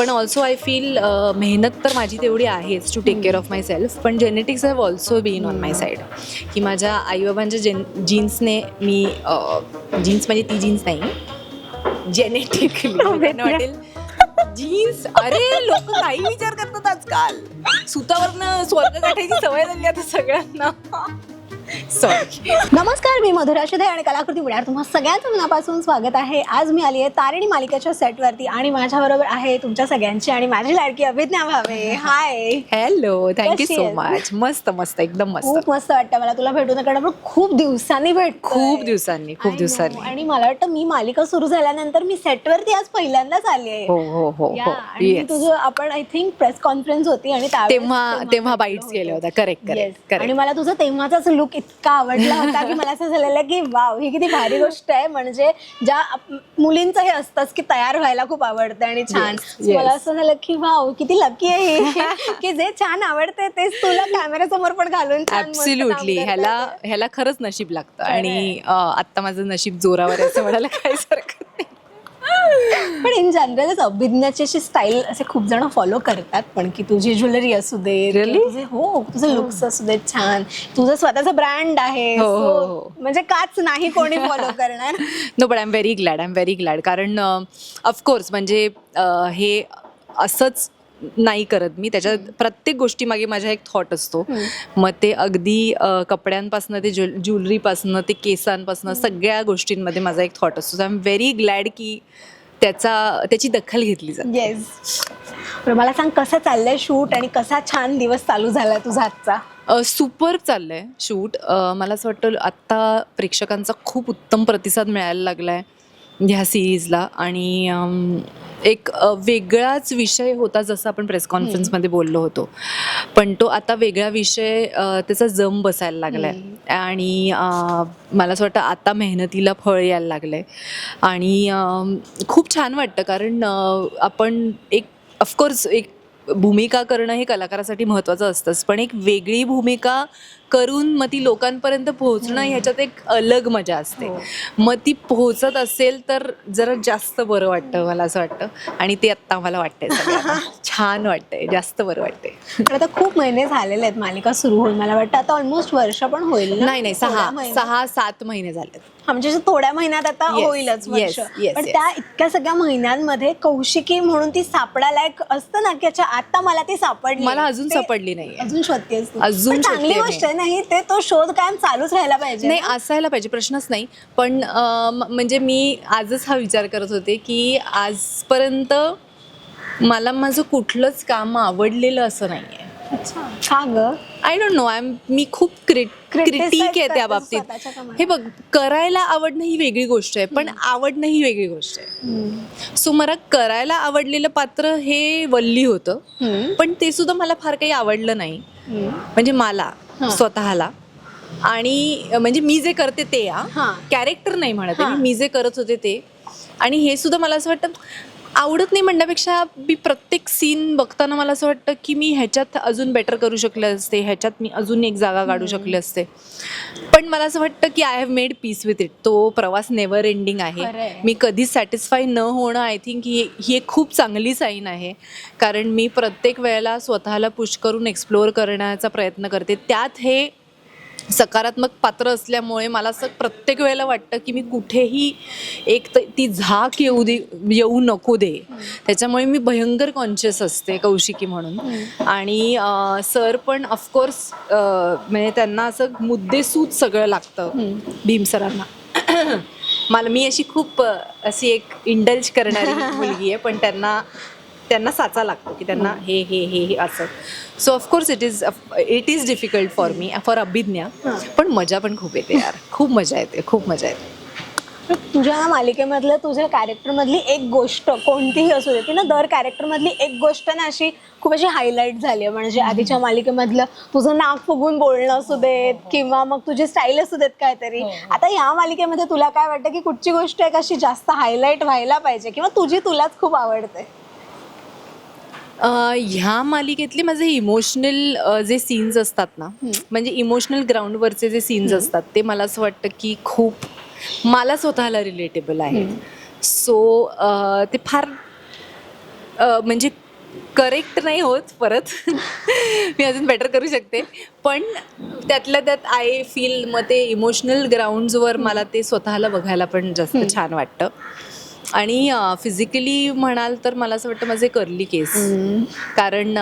पण also I feel मेहनत तर माझी तेवढी आहेच to take care of myself, पण genetics have also been on my side. की माझ्या आईबाबांच्या जीन्सने मी जीन्स म्हणजे ती जीन्स नाही, जेनेटिकली लोकांना वाटेल जीन्स, अरे लोक काही विचार करतात आजकाल, सुतावरनं स्वर्ग गाठायची सवय झाली आता सगळ्यांना. सॉरी. नमस्कार, मी मधुरा शिधे आणि कलाकृती पुण्यात तुम्हा सगळ्यांचं मनापासून स्वागत आहे. आज मी आली आहे तारिणी मालिकेच्या सेटवरती आणि माझ्याबरोबर आहे तुमच्या सगळ्यांची आणि माझी लाडकी अभिज्ञा भावे. हाय. हॅलो, थँक्यू कशी सो आहेस? मच. मस्त मस्त, एकदम मस्त. खूप मस्त वाटतं मला तुला भेटून, कारण आपण खूप दिवसांनी भेटतो. खूप दिवसांनी. आणि मला वाटतं मी मालिका सुरू झाल्यानंतर मी सेटवरती आज पहिल्यांदाच आली आहे. हो हो हो हो. आणि तुझं आपण आय थिंक प्रेस कॉन्फरन्स होती आणि तेव्हा बाईट्स गेल्या होत्या. करेक्ट. आणि मला तुझा तेव्हाचाच लुक इतका आवडला होता की मला असं झालेलं की वाव, ही किती भारी गोष्ट आहे. म्हणजे ज्या मुलींचं हे असतंच की तयार व्हायला खूप आवडतं आणि छान. मला असं झालं की वाव, किती लकी आहे ही की जे छान आवडते तेच तुला कॅमेऱ्यासमोर पण घालून ऍब्सोल्युटली. ह्याला खरंच नशीब लागतं आणि आता माझं नशीब जोरावर आहे असं म्हणायला काहीच हरकत नाही. पण इन जनरलच अभिज्ञाची अशी स्टाईल असे खूप जण फॉलो करतात, पण की तुझी ज्वेलरी असू दे, तुझे लुक्स असू दे छान, तुझं स्वतःचं ब्रँड आहे, म्हणजे काच नाही कोणी फॉलो करणार. No, but I am very glad कारण ऑफकोर्स म्हणजे हे असंच नाही करत मी. त्याच्या प्रत्येक गोष्टी मागे माझा एक थॉट असतो. मग ते अगदी कपड्यांपासून ते ज्वेलरीपासून ते केसांपासून सगळ्या गोष्टींमध्ये माझा एक थॉट असतो. So I am very glad की त्याची दखल घेतली जाते. येस. मला सांग, कसं चाललंय शूट आणि कसा छान दिवस चालू झाला तुझा आजचा? सुपर चाललंय शूट. मला असं वाटतं आत्ता प्रेक्षकांचा खूप उत्तम प्रतिसाद मिळायला लागलाय ह्या सिरीजला आणि एक वेगळाच विषय होता जसं आपण प्रेस कॉन्फरन्समध्ये बोललो होतो, पण तो आता वेगळा विषय त्याचा जम बसायला लागलाय आणि मला असं वाटतं आता मेहनतीला फळ यायला लागलंय आणि खूप छान वाटतं कारण आपण एक ऑफकोर्स एक भूमिका करणं हे कलाकारासाठी महत्त्वाचं असतंच, पण एक वेगळी भूमिका करून मग ती लोकांपर्यंत पोहोचणं ह्याच्यात एक अलग मजा असते. मग ती पोहोचत असेल तर जरा जास्त बरं वाटतं मला असं वाटतं आणि ते आत्ता मला वाटतंय सगळ्यांना. छान वाटतंय, जास्त बरं वाटतंय. आता खूप महिने झालेले आहेत मालिका सुरू होऊन, मला वाटतं आता ऑलमोस्ट वर्ष पण होईल. नाही 6-7 महिने झालेत. म्हणजे थोड्या महिन्यात आता होईलच वर्ष. पण त्या इतक्या सगळ्या महिन्यांमध्ये कौशिकी म्हणून ती सापडायला असतं ना की अच्छा आता मला ती सापडली, मला अजून सापडली नाही, अजून शोधतेस तू. अजून चांगली गोष्ट आहे नाही, ते तो शोध कायम चालूच राहायला पाहिजे. नाही, असायला पाहिजे, प्रश्नच नाही. पण म्हणजे मी आजच हा विचार करत होते की आजपर्यंत मला माझं कुठलंच काम आवडलेलं असं नाही आहे. का ग? I don't know. मी खूप क्रिटिक आहे त्या बाबतीत. हे बघ, करायला आवडणं ही वेगळी गोष्ट आहे, पण आवडणं ही वेगळी गोष्ट आहे. सो मला करायला आवडलेलं पात्र हे वल्ली होतं, पण ते सुद्धा मला फार काही आवडलं नाही, म्हणजे मला स्वतःला. आणि म्हणजे मी जे करते ते कॅरेक्टर नाही म्हणत, मी जे करत होते ते. आणि हे सुद्धा मला असं वाटतं आवडत नाही म्हणण्यापेक्षा मी प्रत्येक सीन बघताना मला असं वाटतं की मी ह्याच्यात अजून बेटर करू शकले असते, ह्याच्यात मी अजून एक जागा काढू शकले असते. पण मला असं वाटतं की I have made peace with it. तो प्रवास नेव्हर एंडिंग आहे. मी कधीच सॅटिस्फाय न होणं, आय थिंक ही एक खूप चांगली साईन आहे. कारण मी प्रत्येक वेळेला स्वतःला पुश करून एक्सप्लोअर करण्याचा प्रयत्न करते. त्यात हे सकारात्मक पात्र असल्यामुळे मला असं प्रत्येक वेळेला वाटतं की मी कुठेही एक ती झाक येऊ नको दे. त्याच्यामुळे मी भयंकर कॉन्शियस असते कौशिकी म्हणून. आणि सर पण ऑफकोर्स म्हणजे त्यांना असं मुद्देसूद सगळं लागतं भीम सरांना. मी अशी खूप अशी एक इंडल्ज करणारी मुलगी आहे, पण त्यांना साचा लागतो की त्यांना हे असं. So of course it is difficult for me, for Abhidnya. पण मजा पण खूप येते यार, खूप मजा येते. तुझ्या मालिकेमधलं तुझ्या कॅरेक्टरमधली एक गोष्ट कोणतीही असू दे, ना दर कॅरेक्टरमधली एक गोष्ट ना अशी खूप अशी हायलाईट झाली आहे. म्हणजे आधीच्या मालिकेमधलं तुझं नाक फुगून बोलणं असू देत किंवा मग तुझी स्टाईल असू देत काहीतरी. आता या मालिकेमध्ये तुला काय वाटतं की कुठची गोष्ट आहे कशी जास्त हायलाईट व्हायला पाहिजे किंवा तुलाच खूप आवडते? ह्या मालिकेतले माझे इमोशनल जे सीन्स असतात ना, म्हणजे इमोशनल ग्राउंडवरचे जे सीन्स असतात ते मला असं वाटतं की खूप मला स्वतःला रिलेटेबल आहेत. सो ते फार म्हणजे करेक्ट नाही होत परत मी अजून बेटर करू शकते, पण त्यातल्या त्यात आय फील मग ते इमोशनल ग्राउंड्सवर मला ते स्वतःला बघायला पण जास्त छान वाटतं. आणि फिजिकली म्हणाल तर मला असं वाटतं माझे कर्ली केस, कारण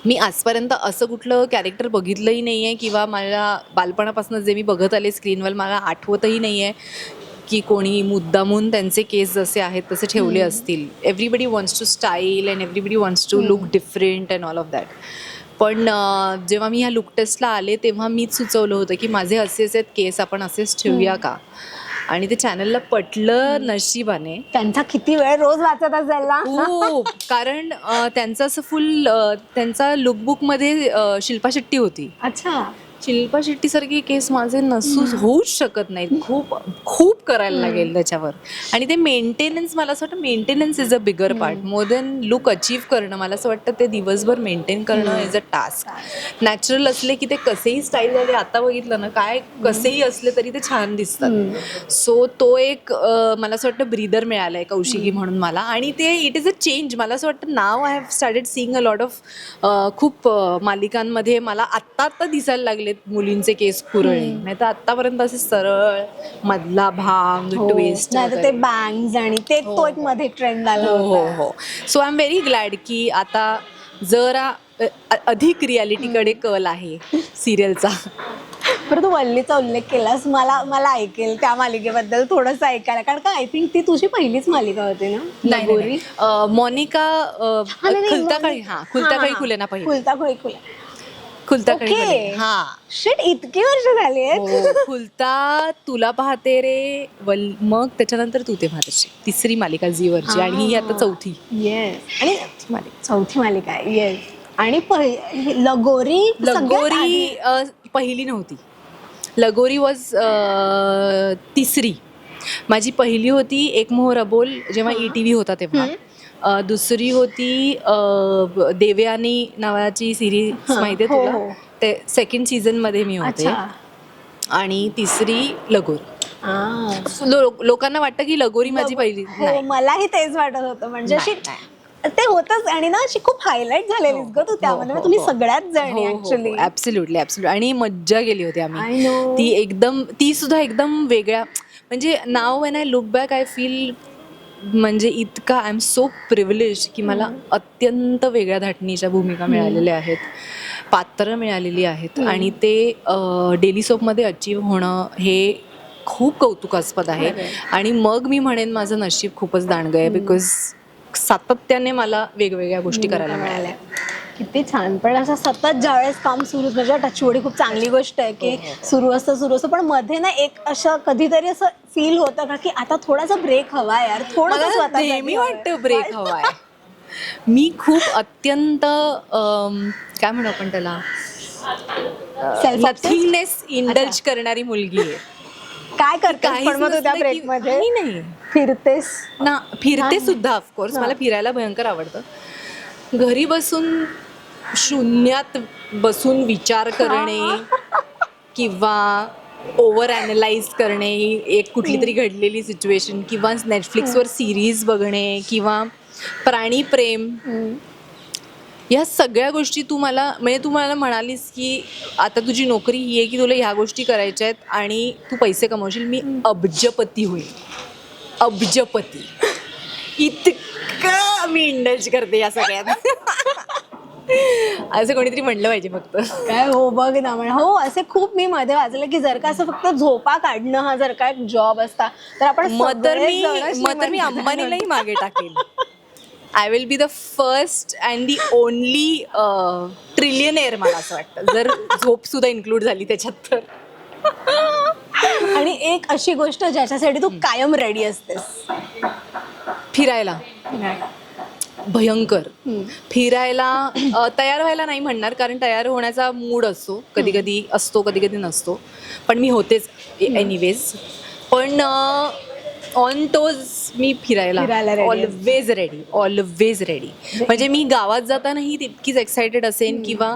मी आजपर्यंत असं कुठलं कॅरेक्टर बघितलंही नाही आहे किंवा मला बालपणापासून जे मी बघत आले स्क्रीनवर मला आठवतही नाही आहे की कोणी मुद्दामून त्यांचे केस जसे आहेत तसे ठेवले असतील. Everybody wants to style and everybody wants to look different and all of that. पण जेव्हा मी ह्या लुक टेस्टला आले तेव्हा मीच सुचवलं होतं की माझे असेच आहेत केस, आपण असेच ठेवूया का, आणि ते चॅनलला पटलं नशिबाने. त्यांचा किती वेळ रोज वाचत असेल ना. हो, कारण त्यांचं असं फुल त्यांचा लुकबुकमध्ये शिल्पा शेट्टी होती. अच्छा. शिल्पा शेट्टीसारखे केस माझे होऊच शकत नाहीत. खूप खूप करायला लागेल त्याच्यावर. आणि ते मेंटेनन्स, मला असं वाटतं maintenance is a bigger part more than look achieve करणं. मला असं वाटतं ते दिवसभर मेंटेन करणं इज अ टास्क. नॅचरल असले की ते कसेही स्टाईल झाले, आता बघितलं ना काय कसेही असले तरी ते छान दिसतात. सो तो एक मला असं वाटतं ब्रीदर मिळालं आहे कौशिकी म्हणून मला. आणि ते इट इज अ चेंज. मला असं वाटतं now I have started seeing a lot of खूप मालिकांमध्ये मला आत्ता दिसायला लागले मुलींचे केस कुरळे, नाही तर आतापर्यंत असे सरळ मधला भाग ट्विस्ट, नाही तर ते बँग्स आणि ते तो एक मध्ये ट्रेंड आला होता. हो. So I am very glad की आता जरा अधिक रियालिटीकडे कल आहे सिरियलचा. बरं, तू वल्लीचा उल्लेख केलास, मला ऐकेल त्या मालिकेबद्दल थोडंसं ऐकायला, कारण का आय थिंक ती तुझी पहिलीच मालिका होती ना. नाही, मोनिका खुलताकाळी खुलेना पहिली. खुलताकाळी खुलताकाळी खुले, हा. शिट, इतकी वर्ष झाली आहेत. खुलता, तुला पाहते रे, मग त्याच्यानंतर तू ते पाहतेस, तिसरी मालिका झीवरची, आणि ही आता चौथी. येस, आणि चौथी मालिका आहे. येस. आणि लगोरी पहिली नव्हती. लगोरी वॉज तिसरी. माझी पहिली होती एक मोहर अबोल, जेव्हा ETV होता तेव्हा. दुसरी होती देवयानी नावाची सिरीज, माहिती आहे तुला? ते सेकंड सीझन मध्ये मी होते. आणि तिसरी लगोरी. लोकांना वाटतं की लगोरी माझी पहिली. मलाही तेच वाटत होतं, म्हणजे ते होतच. आणि ना अशी खूप हायलाइट झालेलीस ग तू त्यामध्ये, तुम्ही सगळ्याच जणी ऍक्च्युअली. ऍब्सोल्युटली. आणि मज्जा गेली होती आम्ही. ती सुद्धा एकदम वेगळ्या, म्हणजे now when I look back I feel म्हणजे इतका आय एम सो प्रिव्हिलेज की मला अत्यंत वेगळ्या धाटणीच्या भूमिका मिळालेल्या आहेत, पात्र मिळालेली आहेत. आणि ते डेली सोपमध्ये अचीव्ह होणं हे खूप कौतुकास्पद आहे. आणि मग मी म्हणेन माझं नशीब खूपच दांडगं आहे, बिकॉज सातत्याने मला वेगवेगळ्या गोष्टी करायला मिळाल्या. किती छान. पण असं सतत ज्यावेळेस काम सुरू, म्हणजे टचवडी खूप चांगली गोष्ट आहे की सुरू असतं, पण मध्ये ना एक असं कधीतरी असं फील होतं का की आता थोडासा ब्रेक हवा यार, थोडं नेहमी वाटतं ब्रेक हवाय. मी खूप अत्यंत काय म्हणू आपण त्याला, नथिंगनेस इंडल्ज करणारी मुलगी आहे. काय करतेस पण मग त्या ब्रेक मध्ये? नाही, फिरतेस ना? फिरते सुद्धा, ऑफकोर्स. मला फिरायला भयंकर आवडतं. घरी बसून शून्यात बसून विचार करणे किंवा ओव्हर ॲनलाइज करणे, एक कुठली तरी घडलेली सिच्युएशन, किंवा नेटफ्लिक्सवर सिरीज बघणे, किंवा प्राणी प्रेम, या सगळ्या गोष्टी तू मला म्हणालीस की आता तुझी नोकरी ही आहे की तुला ह्या गोष्टी करायच्या आहेत आणि तू पैसे कमवशील, मी अब्जपती होईल. अब्जपती इतकं मी इंडल्ज करते या सगळ्यात. असं कोणीतरी म्हणलं पाहिजे फक्त. काय हो, बघ ना. हो, असे खूप मी मध्ये वाचलं की जर का असं फक्त झोपा काढणं हा जर का एक जॉब असता तर आपण मग तर मी अंबानीलाही मागे टाकेल. I will be the first and the only trillionaire, मला असं वाटतं, जर झोप सुद्धा इन्क्लूड झाली त्याच्यात तर. आणि एक अशी गोष्ट ज्याच्यासाठी तू कायम रेडी असतेस? फिरायला. भयंकर फिरायला. तयार व्हायला नाही म्हणणार, कारण तयार होण्याचा मूड असतो, कधी कधी असतो, कधी कधी नसतो, पण मी होतेच एनिवेज. पण ऑन टोज मी फिरायला ऑलवेज रेडी. म्हणजे मी गावात जातानाही तितकीच एक्सायटेड असेन, किंवा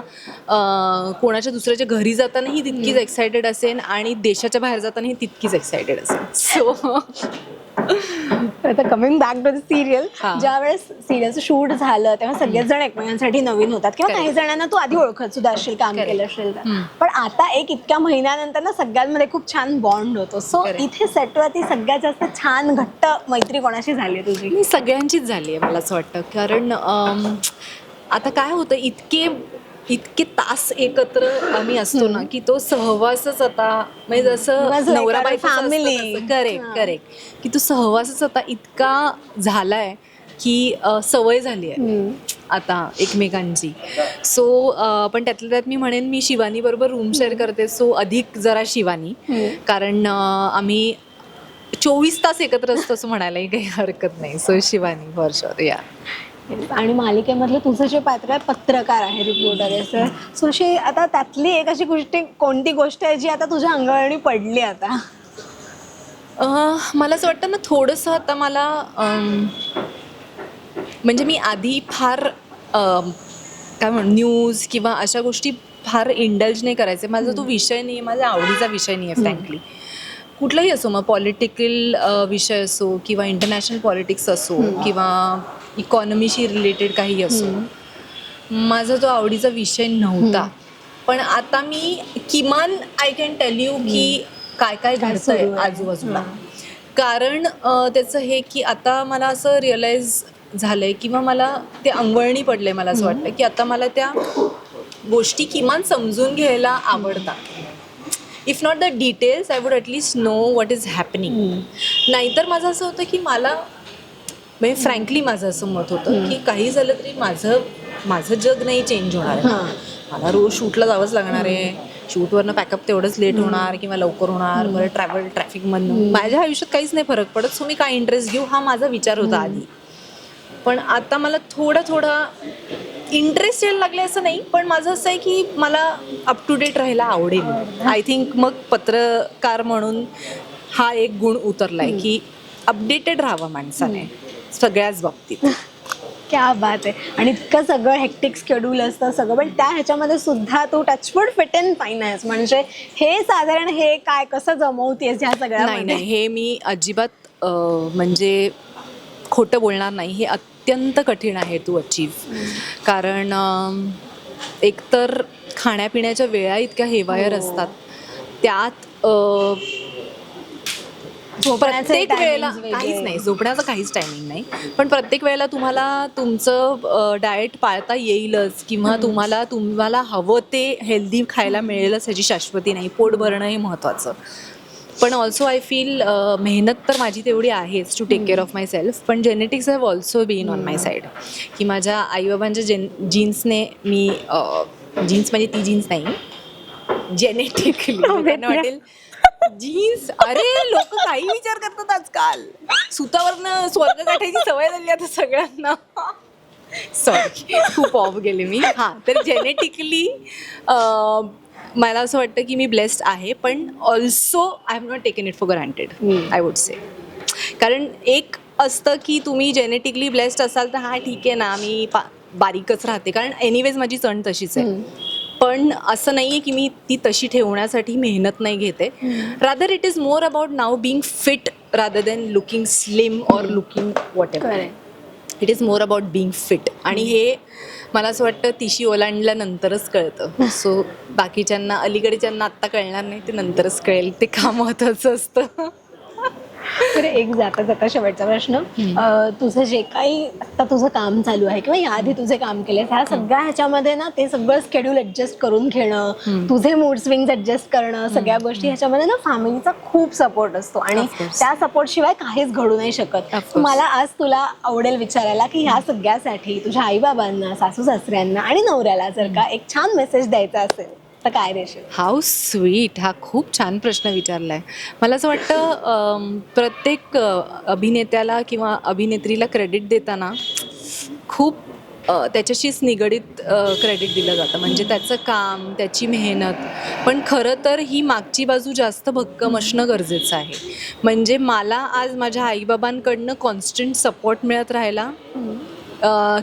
कोणाच्या दुसऱ्याच्या घरी जातानाही तितकीच एक्सायटेड असेन, आणि देशाच्या बाहेर जातानाही तितकीच एक्सायटेड असेन. सो आता coming back to the serial, हा. ज्या वेळेस सिरियलचं शूट झालं तेव्हा सगळेच जण एकमेकांसाठी नवीन होतात किंवा Correct. काही जणांना तू आधी ओळखत सुद्धा असशील काम Correct. केलं असेल तर, पण आता एक इतक्या महिन्यानंतर ना सगळ्यांमध्ये खूप छान बॉन्ड होतो. So Correct. इथे सेटवरती सगळ्यात जास्त छान घट्ट मैत्री कोणाशी झाली आहे तुझी? मी सगळ्यांचीच झाली आहे मला असं वाटतं, कारण आता काय होतं, इतके तास एकत्र आम्ही असतो ना की तो सहवासच आता म्हणजे जसं बस like नवरा our बायको family. करेक्ट की तो सहवासच आता इतका झालाय की सवय झाली आहे आता एकमेकांची. सो पण त्यातल्या त्यात मी म्हणेन मी शिवानी बरोबर रूम शेअर करते, सो अधिक जरा शिवानी, कारण आम्ही 24 तास एकत्र असतो असं म्हणायलाही काही हरकत नाही. So Shivani for sure. या आणि मालिकेमधलं तुझं जे पात्र आहे पत्रकार आहे, रिपोर्टर आहे, सर सो अशी आता त्यातली एक अशी कोणती गोष्ट आहे जी आता तुझ्या अंगावरणी पडली आता? मला असं वाटतं ना थोडंसं आता मला म्हणजे मी आधी फार काय म्हणू न्यूज किंवा अशा गोष्टी फार इंडल्ज नाही करायचे. माझा तो विषय नाही आहे, माझ्या आवडीचा विषय नाही आहे फ्रँकली. कुठलाही असो, मग पॉलिटिकल विषय असो किंवा इंटरनॅशनल पॉलिटिक्स असो किंवा इकॉनॉमीशी रिलेटेड काही असो, माझा तो आवडीचा विषय नव्हता. पण आता मी किमान आय कॅन टेल यू की काय काय घडतंय आजूबाजूला. कारण त्याचं हे की आता मला असं रिअलाईज झालंय किंवा मला ते अंगवळणी पडलंय. मला असं वाटतं की आता मला त्या गोष्टी किमान समजून घ्यायला आवडतात. If not the details I would at least know what is happening. नाहीतर माझं असं होतं की मला म्हणजे फ्रँकली माझं असं मत होतं की काही झालं तरी माझं जग नाही चेंज होणार आहे. मला रोज शूटला जावंच लागणार आहे, शूटवरनं पॅकअप तेवढंच लेट होणार किंवा लवकर होणार, बरं ट्रॅफिकमधनं माझ्या आयुष्यात काहीच नाही फरक पडत. सो मी काय इंटरेस्ट घेऊ हा माझा विचार होता आधी. पण आता मला थोडा इंटरेस्ट यायला लागले असं नाही, पण माझं असं आहे की मला अप टू डेट राहायला आवडेल. आय थिंक मग पत्रकार म्हणून हा एक गुण उतरला आहे की अपडेटेड राहावं माणसाने सगळ्याच बाबतीत. क्या बात आहे. आणि इतकं सगळं हेक्टिक शेड्यूल असतं सगळं, पण त्या ह्याच्यामध्ये सुद्धा तू टचवूड फिट अँड फाईन आहेस. म्हणजे हे साधारण हे काय कसं जमवतेस ह्या सगळ्या? नाही हे मी अजिबात म्हणजे खोटं बोलणार नाही. हे अत्यंत कठीण आहे टू अचीव्ह. कारण एकतर खाण्यापिण्याच्या वेळा इतक्या हेवायर असतात, त्यात प्रत्येक वेळेला काहीच नाही, झोपण्याचं काहीच टायमिंग नाही, पण प्रत्येक वेळेला तुम्हाला तुमचं डाएट पाळता येईलच किंवा तुम्हाला हवं ते हेल्दी खायला मिळेलच ह्याची शाश्वती नाही. पोट भरणं हे महत्त्वाचं. पण ऑल्सो आय फील मेहनत तर माझी तेवढी आहेच to take care of myself, पण genetics have also been on my side. की माझ्या आईबाबांच्या जीन्सने मी जीन्स म्हणजे ती जीन्स नाही, जेनेटिकली लोकांना वाटेल जीन्स. अरे लोक काही विचार करतात आजकाल, सुतावरनं स्वर्ग गाठायची सवय झाली आता सगळ्यांना. सॉरी खूप ऑफ गेले मी. हां, तर जेनेटिकली मला असं वाटतं की मी ब्लेस्ड आहे, पण also I have not taken it for granted I would say. कारण एक असतं की तुम्ही जेनेटिकली ब्लेस्ड असाल तर हां ठीक आहे ना, मी बारीकच राहते, कारण एनिवेज माझी चण तशीच आहे. पण असं नाही आहे की मी ती तशी ठेवण्यासाठी मेहनत नाही घेते. Rather it is more about now being fit rather than looking slim or looking whatever. It is more about being fit. आणि हे मला असं वाटतं तिशी ओलांडल्यानंतरच कळतं. सो बाकीच्यांना अलीकडच्यांना आत्ता कळणार नाही, ते नंतरच कळेल ते का महत्त्वाचं असतं. तर एक जाता शेवटचा प्रश्न, तुझं जे काही आता तुझं काम चालू आहे किंवा याआधी तुझे काम केले ह्या सगळ्या ह्याच्यामध्ये ना ते सगळं शेड्यूल ऍडजस्ट करून घेणं, तुझे मूड स्विंग्स ऍडजस्ट करणं, सगळ्या गोष्टी ह्याच्यामध्ये ना फॅमिलीचा खूप सपोर्ट असतो आणि त्या सपोर्ट शिवाय काहीच घडू नाही शकत. मला आज तुला आवडेल विचारायला की ह्या सगळ्यासाठी तुझ्या आईबाबांना, सासू सासऱ्यांना आणि नवऱ्याला जर का एक छान मेसेज द्यायचा असेल तर काय देशील? How sweet. हा खूप छान प्रश्न विचारला आहे. मला असं वाटतं प्रत्येक अभिनेत्याला किंवा अभिनेत्रीला क्रेडिट देताना खूप त्याच्याशीच निगडीत क्रेडिट दिलं जातं, म्हणजे त्याचं काम, त्याची मेहनत. पण खरं तर ही मागची बाजू जास्त भक्कम असणं गरजेचं आहे. म्हणजे मला आज माझ्या आईबाबांकडनं कॉन्स्टंट सपोर्ट मिळत राहिला,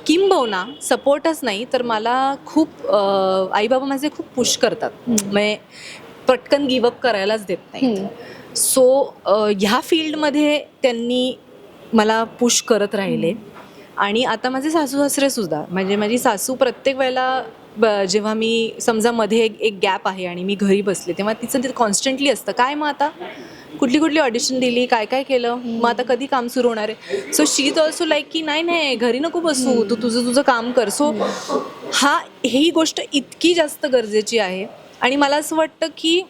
किंबहुना सपोर्टच नाही तर मला खूप आईबाबा माझे खूप पुश करतात, म्हणजे पटकन गिवअप करायलाच देत नाहीत. सो ह्या फील्डमध्ये त्यांनी मला पुश करत राहिले. आणि आता माझे सासू सासरे सुद्धा, म्हणजे माझी सासू प्रत्येक वेळेला जेव्हा मी समजा मध्ये एक गॅप आहे आणि मी घरी बसले, तेव्हा तिचं ते कॉन्स्टंटली असतं, काय मग आता कुठली ऑडिशन दिली, काय काय केलं, मग आता कधी काम सुरू होणार आहे. So she is also like की नाही घरी नको बसू, तू तुझं काम कर. सो ही गोष्ट इतकी जास्त गरजेची आहे. आणि मला असं वाटतं की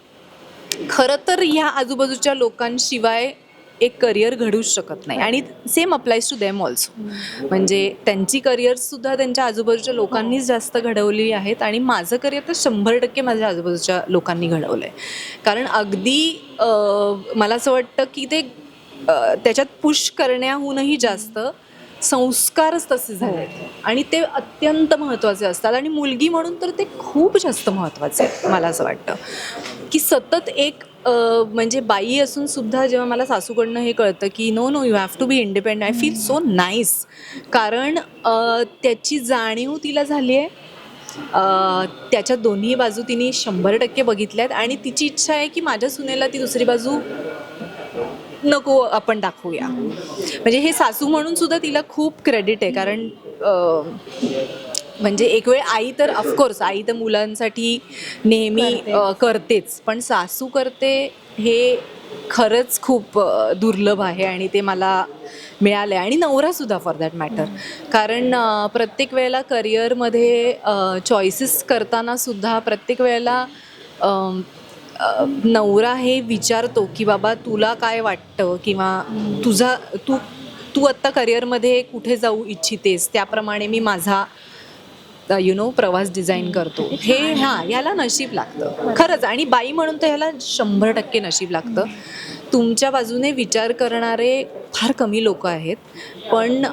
खरं तर ह्या आजूबाजूच्या लोकांशिवाय एक करिअर घडूच शकत नाही. आणि same applies to them also. म्हणजे त्यांची करिअर्ससुद्धा त्यांच्या आजूबाजूच्या लोकांनीच जास्त घडवली आहेत. आणि माझं करिअर तर 100% माझ्या आजूबाजूच्या लोकांनी घडवलं आहे. कारण अगदी मला असं वाटतं की ते त्याच्यात पुश करण्याहूनही जास्त संस्कारच तसे झाले आहेत. आणि ते अत्यंत महत्त्वाचे असतात. आणि मुलगी म्हणून तर ते खूप जास्त महत्त्वाचे आहे. मला असं वाटतं की सतत एक म्हणजे बाई असून सुद्धा जेव्हा मला सासूकडनं हे कळतं की no you have to be independent, I feel so nice. कारण त्याची जाणीव तिला झाली आहे. त्याच्या दोन्ही बाजू तिने 100% बघितल्यात. आणि तिची इच्छा आहे की माझ्या सुनेला ती दुसरी बाजू नको आपण दाखवूया. म्हणजे हे सासू म्हणून सुद्धा तिला खूप क्रेडिट आहे. कारण म्हणजे एक वेळ आई तर ऑफकोर्स आई तर मुलांसाठी नेहमी करतेच, पण सासू करते हे खरंच खूप दुर्लभ आहे. आणि ते मला मिळालं आहे. आणि नवरासुद्धा फॉर दॅट मॅटर. कारण प्रत्येक वेळेला करिअरमध्ये चॉईसेस करताना सुद्धा प्रत्येक वेळेला नवरा हे विचारतो की बाबा तुला काय वाटतं, किंवा तू आत्ता करिअरमध्ये कुठे जाऊ इच्छितेस, त्याप्रमाणे मी माझा प्रवास डिझाईन करतो. हे ह्याला नशीब लागतं खरंच. आणि बाई म्हणून तर ह्याला 100% नशीब लागतं. तुमच्या बाजूने विचार करणारे फार कमी लोक आहेत. पण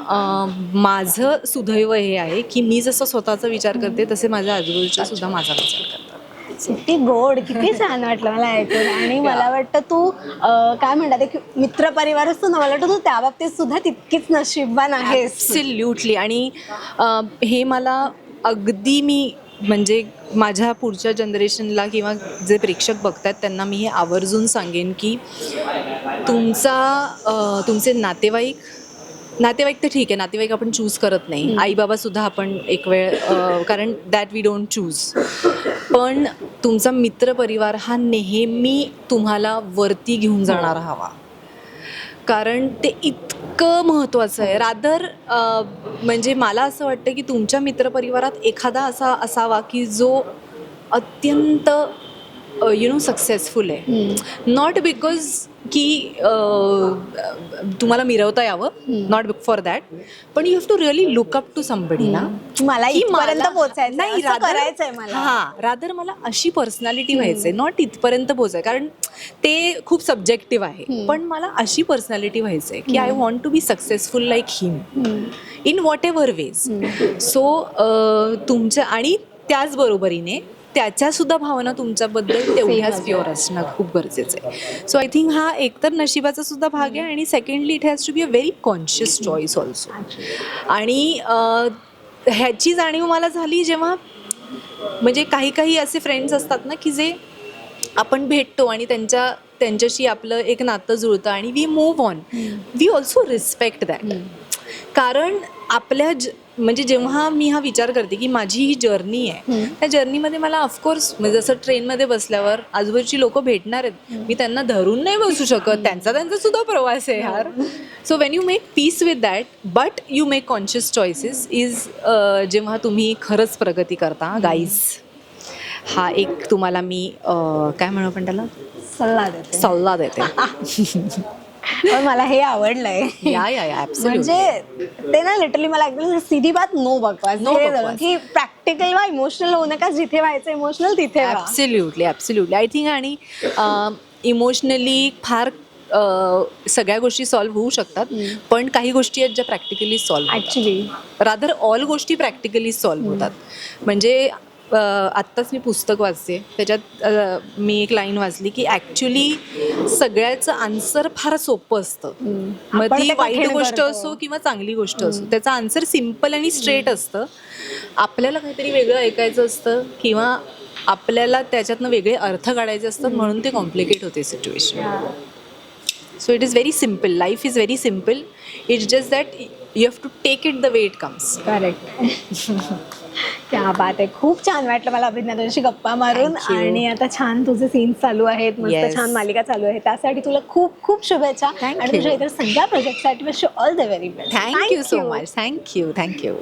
माझं सुदैव हे आहे की मी जसं स्वतःचा विचार करते तसे माझ्या आजूबाजूच्या सुद्धा माझा विचार करतात. किती गोड, किती छान वाटलं मला ऐकून. आणि मला वाटतं तू काय म्हणतात एक मित्रपरिवारच तू मला वाटतं तू त्या बाबतीत सुद्धा तितकीच नशीबवान आहेस. ॲब्सोल्युटली. आणि हे मला अगदी मी म्हणजे माझ्या पुढच्या जनरेशनला किंवा जे प्रेक्षक बघतात त्यांना मी हे आवर्जून सांगेन की तुमचे नातेवाईक तर ठीक आहे, नातेवाईक आपण चूज करत नाही. आई बाबासुद्धा आपण एक वेळ कारण दॅट वी डोंट चूज. पण तुमचा मित्रपरिवार हा नेहमी तुम्हाला वरती घेऊन जाणारा हवा. कारण ते इतकं महत्त्वाचं आहे. रादर म्हणजे मला असं वाटतं की तुमच्या मित्रपरिवारात एखादा असा असावा की जो अत्यंत सक्सेसफुल आहे. नॉट बिकॉज की तुम्हाला मिरवता यावं, नॉट फॉर दॅट, पण you have to really look up to somebody ना. मला की इथपर्यंत पोचायचं नाही, करायचंय मला. रादर मला अशी पर्सनॅलिटी व्हायचंय, नॉट इथपर्यंत पोचाय. कारण ते खूप सब्जेक्टिव्ह आहे. पण मला अशी पर्सनॅलिटी व्हायचंय की I want to be successful like him in whatever ways. So तुमच्या आणि त्याचबरोबरीने त्याच्यासुद्धा भावना तुमच्याबद्दल तेवढ्याच प्युअर असणं खूप गरजेचं आहे. सो आय थिंक हा एकतर नशिबाचा सुद्धा भाग आहे. आणि secondly it has to be a very conscious choice also. आणि ह्याची जाणीव मला झाली जेव्हा म्हणजे काही असे फ्रेंड्स असतात ना की जे आपण भेटतो आणि त्यांच्याशी आपलं एक नातं जुळतं आणि we move on. We also respect that. कारण आपल्या म्हणजे जेव्हा मी हा विचार करते की माझी ही जर्नी आहे, त्या जर्नीमध्ये मला ऑफकोर्स म्हणजे जसं ट्रेनमध्ये बसल्यावर आजूबाजूची लोक भेटणार आहेत, मी त्यांना धरून नाही बसू शकत, त्यांचा सुद्धा प्रवास आहे यार. So when you make peace with that but you make conscious choices is जेव्हा तुम्ही खरंच प्रगती करता गाईज. हा एक तुम्हाला मी काय म्हणू आपण त्याला सल्ला देते. पण मला हे आवडलंय. म्हणजे ते ना लिटरली मला एकदम सीधी बात नो बकवास की प्रॅक्टिकल वा इमोशनल होऊ नका, जिथे व्हायचं इमोशनल तिथे. Absolutely I think. आणि इमोशनली फार सगळ्या गोष्टी सॉल्व्ह होऊ शकतात, पण काही गोष्टी आहेत ज्या practically solve actually rather all गोष्टी प्रॅक्टिकली सॉल्व्ह होतात. म्हणजे आत्ताच मी पुस्तक वाचते, त्याच्यात मी एक लाईन वाचली की ॲक्च्युली सगळ्याचं आन्सर फार सोपं असतं. मग ती वाईट गोष्ट असो किंवा चांगली गोष्ट असो, त्याचं आन्सर सिम्पल आणि स्ट्रेट असतं. आपल्याला काहीतरी वेगळं ऐकायचं असतं किंवा आपल्याला त्याच्यातनं वेगळे अर्थ काढायचे असतात, म्हणून ते कॉम्प्लिकेट होते situation. So it is very simple. Life is very simple it's just that you have to take it the way it comes. Correct. क्या बात आहे. खूप छान वाटलं मला अभिज्ञा तुझ्याशी गप्पा मारून. Thank you. आणि आता छान तुझे सीन्स चालू आहेत, मस्त Yes. छान मालिका चालू आहे, त्यासाठी तुला खूप खूप शुभेच्छा. Thank आणि you. तुझ्या इतर सगळ्या प्रोजेक्टसाठी wish you all the very best. Thank you so much. Thank you.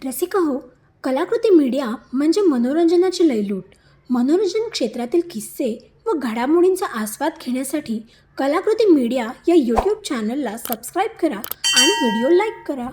Rasika हो, कलाकृती मीडिया म्हणजे मनोरंजनाची लयलूट. मनोरंजन क्षेत्रातील किस्से व घडामोडींचा आस्वाद घेण्यासाठी कलाकृती मीडिया या यूट्यूब चॅनलला सबस्क्राईब करा आणि व्हिडिओ लाईक करा.